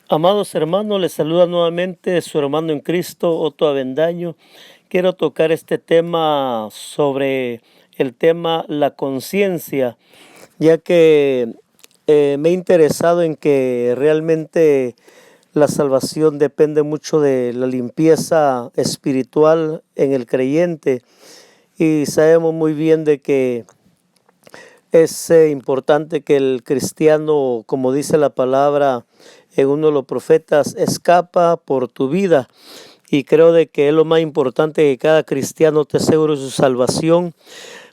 Amados hermanos, les saluda nuevamente su hermano en Cristo, Otto Avendaño. Quiero tocar este tema sobre el tema la conciencia, ya que me he interesado en que realmente la salvación depende mucho de la limpieza espiritual en el creyente, y sabemos muy bien de que es importante que el cristiano, como dice la palabra en uno de los profetas, escapa por tu vida. Y creo de que es lo más importante, que cada cristiano esté seguro de su salvación.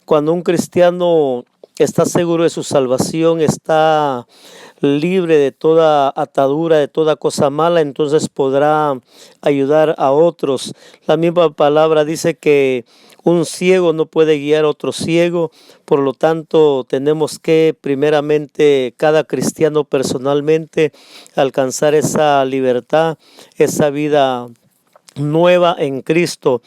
Cuando un cristiano está seguro de su salvación, está libre de toda atadura, de toda cosa mala, entonces podrá ayudar a otros. La misma palabra dice que un ciego no puede guiar a otro ciego. Por lo tanto, tenemos que primeramente cada cristiano personalmente alcanzar esa libertad, esa vida nueva en Cristo.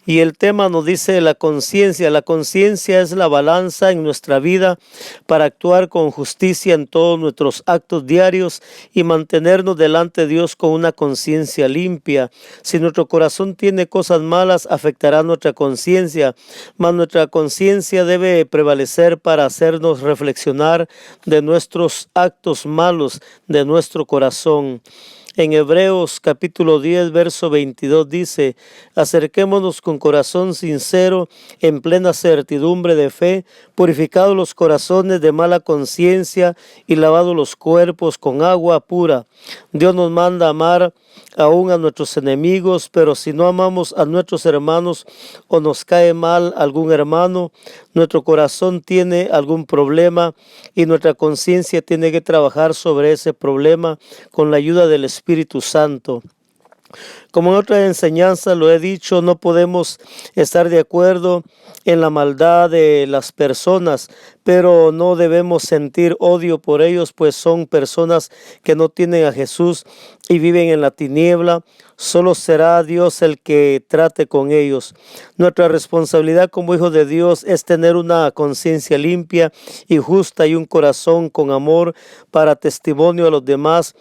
Y el tema nos dice la conciencia. La conciencia es la balanza en nuestra vida para actuar con justicia en todos nuestros actos diarios y mantenernos delante de Dios con una conciencia limpia. Si nuestro corazón tiene cosas malas, afectará nuestra conciencia, mas nuestra conciencia debe prevalecer para hacernos reflexionar de nuestros actos malos, de nuestro corazón. En Hebreos capítulo 10, verso 22 dice: acerquémonos con corazón sincero, en plena certidumbre de fe, purificados los corazones de mala conciencia y lavados los cuerpos con agua pura. Dios nos manda amar aún a nuestros enemigos, pero si no amamos a nuestros hermanos o nos cae mal algún hermano, nuestro corazón tiene algún problema y nuestra conciencia tiene que trabajar sobre ese problema con la ayuda del Espíritu Santo. Como en otras enseñanzas lo he dicho, no podemos estar de acuerdo en la maldad de las personas, pero no debemos sentir odio por ellos, pues son personas que no tienen a Jesús y viven en la tiniebla. Solo será Dios el que trate con ellos. Nuestra responsabilidad como hijos de Dios es tener una conciencia limpia y justa y un corazón con amor para testimonio a los demás,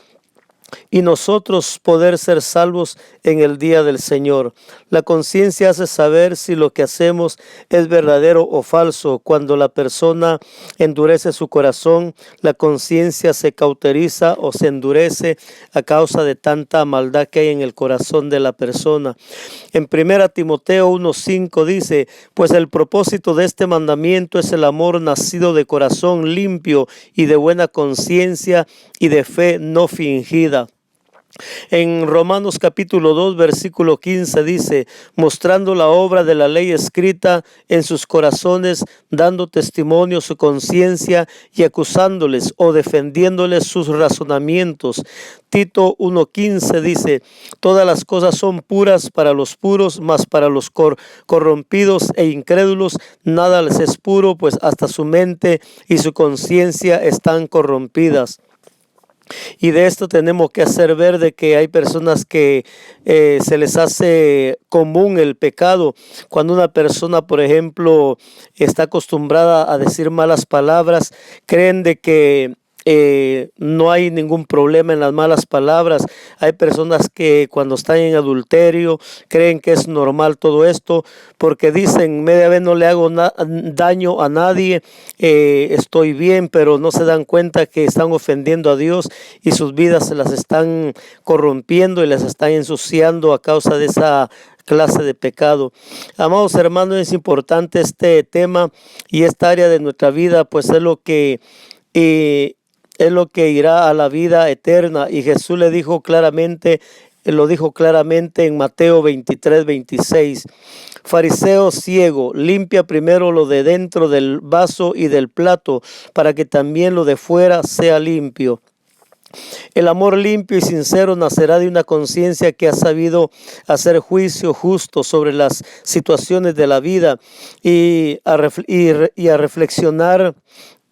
y nosotros poder ser salvos en el día del Señor. La conciencia hace saber si lo que hacemos es verdadero o falso. Cuando la persona endurece su corazón, la conciencia se cauteriza o se endurece a causa de tanta maldad que hay en el corazón de la persona. En 1 Timoteo 1:5 dice: pues el propósito de este mandamiento es el amor nacido de corazón limpio y de buena conciencia y de fe no fingida. En Romanos capítulo 2, versículo 15 dice: mostrando la obra de la ley escrita en sus corazones, dando testimonio su conciencia y acusándoles o defendiéndoles sus razonamientos. Tito 1:15 dice: todas las cosas son puras para los puros, mas para los corrompidos e incrédulos nada les es puro, pues hasta su mente y su conciencia están corrompidas. Y de esto tenemos que hacer ver de que hay personas que se les hace común el pecado. Cuando una persona, por ejemplo, está acostumbrada a decir malas palabras, creen de que no hay ningún problema en las malas palabras. Hay personas que cuando están en adulterio creen que es normal todo esto, porque dicen: media vez no le hago daño a nadie, estoy bien, pero no se dan cuenta que están ofendiendo a Dios y sus vidas se las están corrompiendo y las están ensuciando a causa de esa clase de pecado. Amados hermanos, es importante este tema y esta área de nuestra vida, pues es lo que irá a la vida eterna. Y Jesús lo dijo claramente en Mateo 23:26. Fariseo ciego, limpia primero lo de dentro del vaso y del plato, para que también lo de fuera sea limpio. El amor limpio y sincero nacerá de una conciencia que ha sabido hacer juicio justo sobre las situaciones de la vida y a reflexionar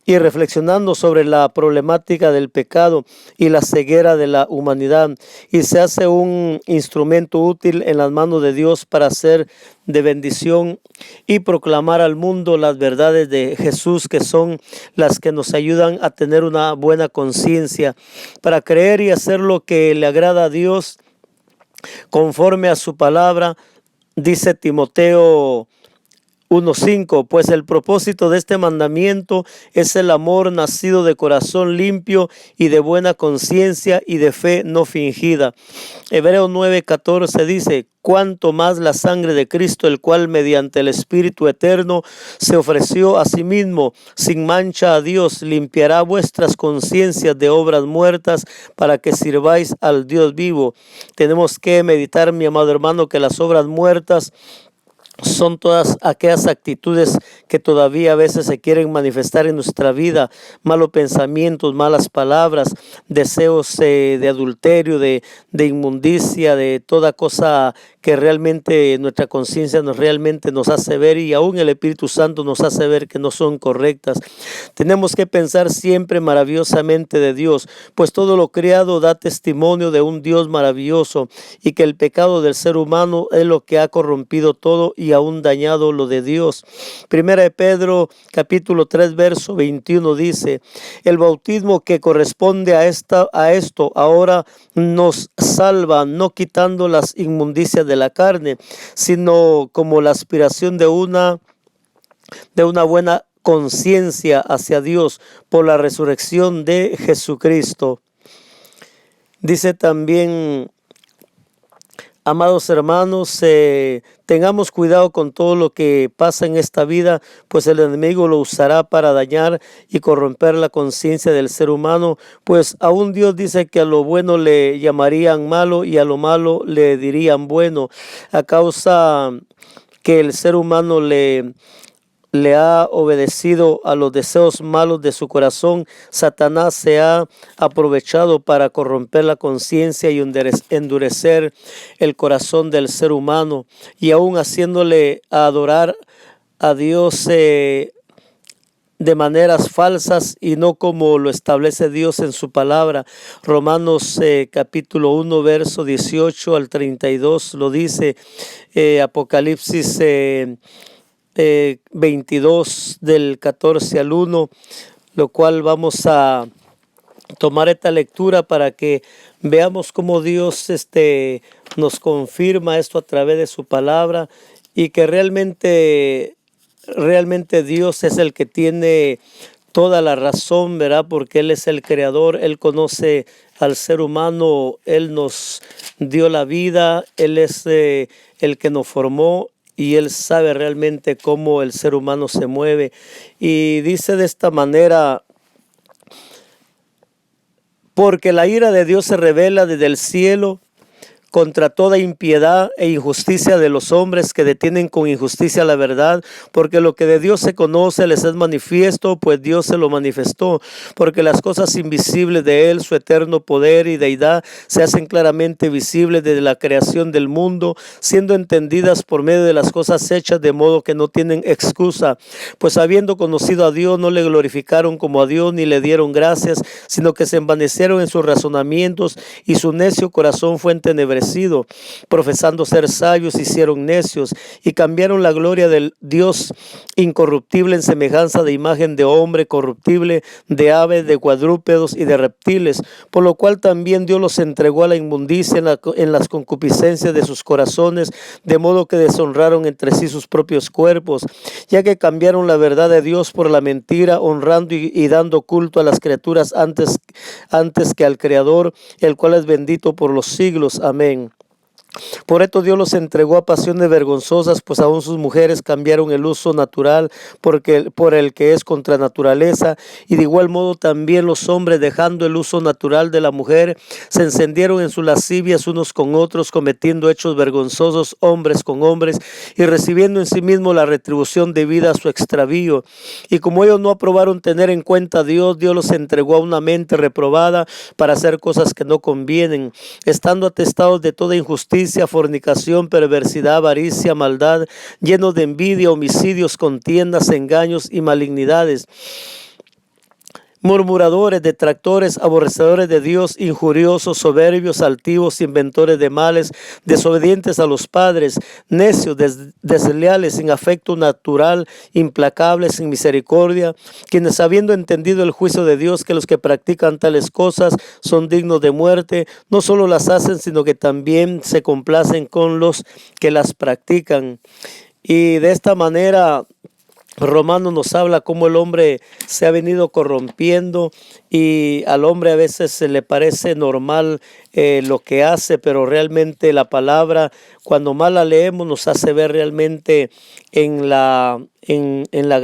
y reflexionando sobre la problemática del pecado y la ceguera de la humanidad, y se hace un instrumento útil en las manos de Dios para ser de bendición y proclamar al mundo las verdades de Jesús, que son las que nos ayudan a tener una buena conciencia para creer y hacer lo que le agrada a Dios conforme a su palabra. Dice Timoteo 1:5, pues el propósito de este mandamiento es el amor nacido de corazón limpio y de buena conciencia y de fe no fingida. Hebreos 9:14 dice, cuanto más la sangre de Cristo, el cual mediante el Espíritu eterno se ofreció a sí mismo sin mancha a Dios, limpiará vuestras conciencias de obras muertas para que sirváis al Dios vivo. Tenemos que meditar, mi amado hermano, que las obras muertas son todas aquellas actitudes que todavía a veces se quieren manifestar en nuestra vida, malos pensamientos, malas palabras, deseos de adulterio, de inmundicia, de toda cosa que realmente nuestra conciencia realmente nos hace ver, y aún el Espíritu Santo nos hace ver que no son correctas. Tenemos que pensar siempre maravillosamente de Dios, pues todo lo creado da testimonio de un Dios maravilloso, y que el pecado del ser humano es lo que ha corrompido todo y aún dañado lo de Dios. Primera de Pedro capítulo 3 verso 21 dice, el bautismo que corresponde a esto ahora nos salva, no quitando las inmundicias de la carne, sino como la aspiración de una buena conciencia hacia Dios por la resurrección de Jesucristo. Dice también, amados hermanos, tengamos cuidado con todo lo que pasa en esta vida, pues el enemigo lo usará para dañar y corromper la conciencia del ser humano, pues aún Dios dice que a lo bueno le llamarían malo y a lo malo le dirían bueno, a causa que el ser humano le ha obedecido a los deseos malos de su corazón. Satanás se ha aprovechado para corromper la conciencia y endurecer el corazón del ser humano, y aún haciéndole adorar a Dios de maneras falsas y no como lo establece Dios en su palabra. Romanos capítulo 1 verso 18 al 32 lo dice. Apocalipsis 22 del 14 al 1, lo cual vamos a tomar esta lectura para que veamos cómo Dios nos confirma esto a través de su palabra, y que realmente Dios es el que tiene toda la razón, ¿verdad? Porque Él es el creador, Él conoce al ser humano, Él nos dio la vida, Él es el que nos formó, y Él sabe realmente cómo el ser humano se mueve. Y dice de esta manera, porque la ira de Dios se revela desde el cielo contra toda impiedad e injusticia de los hombres que detienen con injusticia la verdad, porque lo que de Dios se conoce les es manifiesto, pues Dios se lo manifestó, porque las cosas invisibles de Él, su eterno poder y deidad, se hacen claramente visibles desde la creación del mundo, siendo entendidas por medio de las cosas hechas, de modo que no tienen excusa, pues habiendo conocido a Dios, no le glorificaron como a Dios, ni le dieron gracias, sino que se envanecieron en sus razonamientos, y su necio corazón fue entenebrecido. Profesando ser sabios, hicieron necios, y cambiaron la gloria del Dios incorruptible en semejanza de imagen de hombre corruptible, de aves, de cuadrúpedos y de reptiles, por lo cual también Dios los entregó a la inmundicia en las concupiscencias de sus corazones, de modo que deshonraron entre sí sus propios cuerpos, ya que cambiaron la verdad de Dios por la mentira, honrando y dando culto a las criaturas antes que al Creador, el cual es bendito por los siglos. Amén. Por esto Dios los entregó a pasiones vergonzosas, pues aún sus mujeres cambiaron el uso natural por el que es contra naturaleza, y de igual modo también los hombres, dejando el uso natural de la mujer, se encendieron en sus lascivias unos con otros, cometiendo hechos vergonzosos hombres con hombres, y recibiendo en sí mismos la retribución debida a su extravío. Y como ellos no aprobaron tener en cuenta a Dios, Dios los entregó a una mente reprobada para hacer cosas que no convienen, estando atestados de toda injusticia, fornicación, perversidad, avaricia, maldad, llenos de envidia, homicidios, contiendas, engaños y malignidades, murmuradores, detractores, aborrecedores de Dios, injuriosos, soberbios, altivos, inventores de males, desobedientes a los padres, necios, desleales, sin afecto natural, implacables, sin misericordia, quienes habiendo entendido el juicio de Dios, que los que practican tales cosas son dignos de muerte, no solo las hacen, sino que también se complacen con los que las practican. Y de esta manera Romano nos habla cómo el hombre se ha venido corrompiendo y al hombre a veces se le parece normal lo que hace, pero realmente la palabra, cuando más la leemos, nos hace ver realmente en el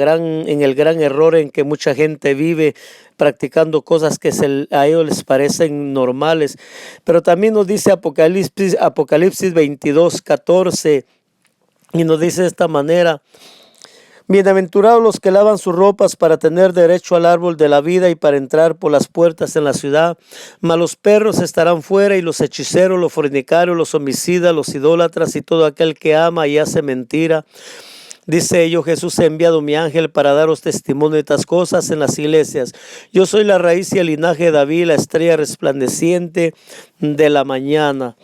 gran error en que mucha gente vive, practicando cosas que a ellos les parecen normales. Pero también nos dice Apocalipsis 22:14, y nos dice de esta manera: bienaventurados los que lavan sus ropas para tener derecho al árbol de la vida y para entrar por las puertas en la ciudad. Mas los perros estarán fuera, y los hechiceros, los fornicarios, los homicidas, los idólatras y todo aquel que ama y hace mentira. Dice: yo, Jesús, he enviado mi ángel para daros testimonio de estas cosas en las iglesias. Yo soy la raíz y el linaje de David, la estrella resplandeciente de la mañana.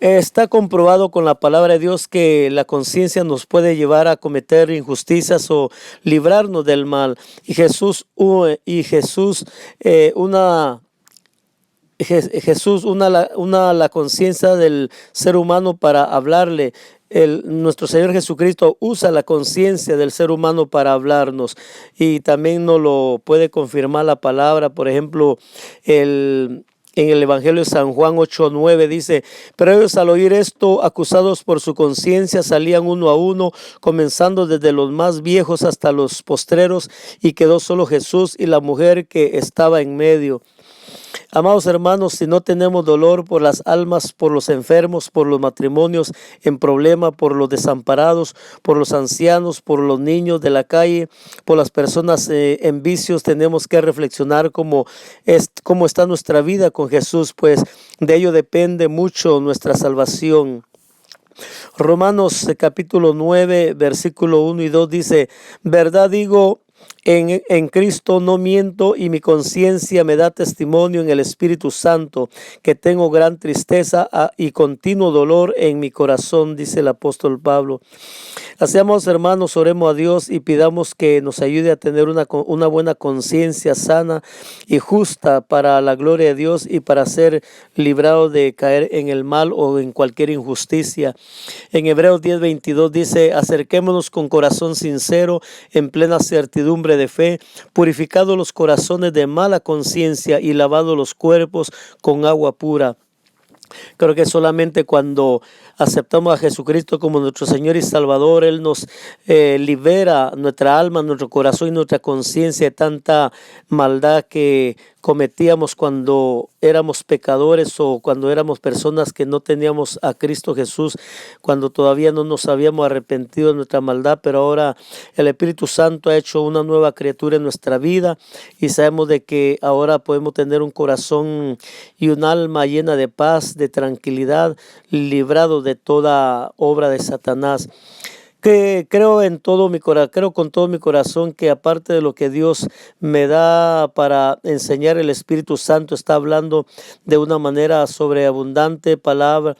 Está comprobado con la palabra de Dios que la conciencia nos puede llevar a cometer injusticias o librarnos del mal. Y Jesús una la conciencia del ser humano para hablarle. Nuestro Señor Jesucristo usa la conciencia del ser humano para hablarnos, y también nos lo puede confirmar la palabra. Por ejemplo, en el Evangelio de San Juan 8:9 dice: pero ellos, al oír esto, acusados por su conciencia, salían uno a uno, comenzando desde los más viejos hasta los postreros, y quedó solo Jesús y la mujer que estaba en medio. Amados hermanos, si no tenemos dolor por las almas, por los enfermos, por los matrimonios en problema, por los desamparados, por los ancianos, por los niños de la calle, por las personas en vicios, tenemos que reflexionar cómo está nuestra vida con Jesús, pues de ello depende mucho nuestra salvación. Romanos capítulo 9, versículo 1 y 2 dice: verdad digo, en Cristo no miento, y mi conciencia me da testimonio en el Espíritu Santo, que tengo gran tristeza y continuo dolor en mi corazón, dice el apóstol Pablo. Así, amados hermanos, oremos a Dios y pidamos que nos ayude a tener una buena conciencia sana y justa para la gloria de Dios y para ser librados de caer en el mal o en cualquier injusticia. En Hebreos 10:22 dice: acerquémonos con corazón sincero, en plena certidumbre de fe, purificados los corazones de mala conciencia y lavados los cuerpos con agua pura. Creo que solamente cuando aceptamos a Jesucristo como nuestro Señor y Salvador, Él nos libera nuestra alma, nuestro corazón y nuestra conciencia de tanta maldad que cometíamos cuando éramos pecadores o cuando éramos personas que no teníamos a Cristo Jesús, cuando todavía no nos habíamos arrepentido de nuestra maldad. Pero ahora el Espíritu Santo ha hecho una nueva criatura en nuestra vida, y sabemos de que ahora podemos tener un corazón y un alma llena de paz, de tranquilidad, librado de toda obra de Satanás. Que creo con todo mi corazón que, aparte de lo que Dios me da para enseñar, el Espíritu Santo está hablando de una manera sobreabundante palabra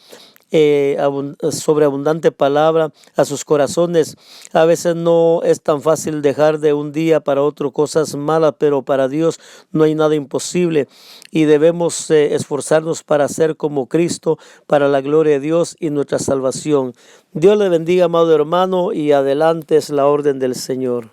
a sus corazones. A veces no es tan fácil dejar de un día para otro cosas malas, pero para Dios no hay nada imposible, y debemos esforzarnos para ser como Cristo, para la gloria de Dios y nuestra salvación. Dios le bendiga, amado hermano, y adelante es la orden del Señor.